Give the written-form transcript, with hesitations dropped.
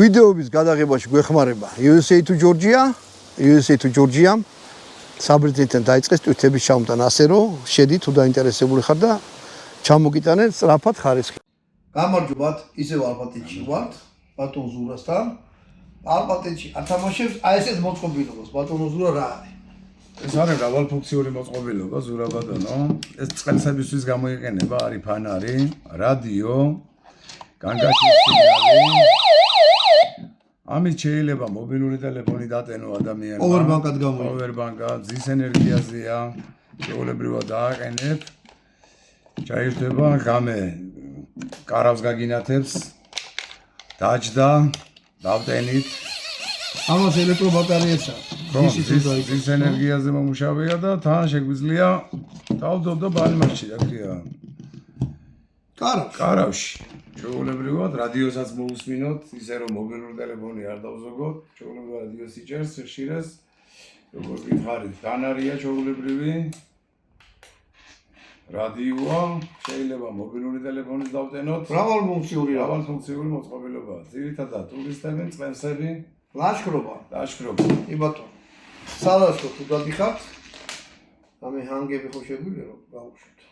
ვიდეოების გადაღებაში გვეხმარება USA to Georgia საბერძნეთთან დაიწყეს ტვირთების ჩამოტანა, ასე რომ შედი თუ დაინტერესებული ხარ და ჩამოგიტანეთ სწრაფად ხარისხი. გამარჯობათ, ისევ ალპატეთში ვართ, ბატონ ზურასთან. ალპატეთში ათამაშებს აი ესეთ მოწყობილობას, ბატონ ზურა რა არის? ეს არის მრავალფუნქციური მოწყობილობა, ზურა ბატონო. ეს წყალსებისთვის გამოიყენება, არის ფანარი, რადიო, განგაშის სიგნალი. ამით შეიძლება მობილური ტელეფონი დატენო ადამიანმა. პოვერბანკად გამოიყენო. პოვერბანკად, ძის ენერგიაზეა, შეულებრივად დააყენებ. ჩაირთვება ღამე კარავს გაგინათებს. დაჯდა, დავტენით. ამას ელექტრობატარეებსა. ძის ენერგიაზე მომუშავეა და თან შეგვიძლია დავდო და ბალმაში რა ქვია. კარავში. შეულებრივად რადიოსაც მოусმინოთ, ისე რომ მობილური ტელეფონი არ დავზოგოთ, შეულებრივად რადიოს იჭერს, ხშირას, როგორ გითხარით, ფანარია შეულებრივი, რადიოა, შეიძლება მობილური ტელეფონის დავტენოთ. მრავალფუნქციური მოწყობილობაა. ძირითადად ტურისტები, წყენსები, ლაშქრობა. კი ბატონო. სალაშქრო თუ დადიხართ, ამე ჰანგები ხო შეგვიძლია რომ გავუშვით.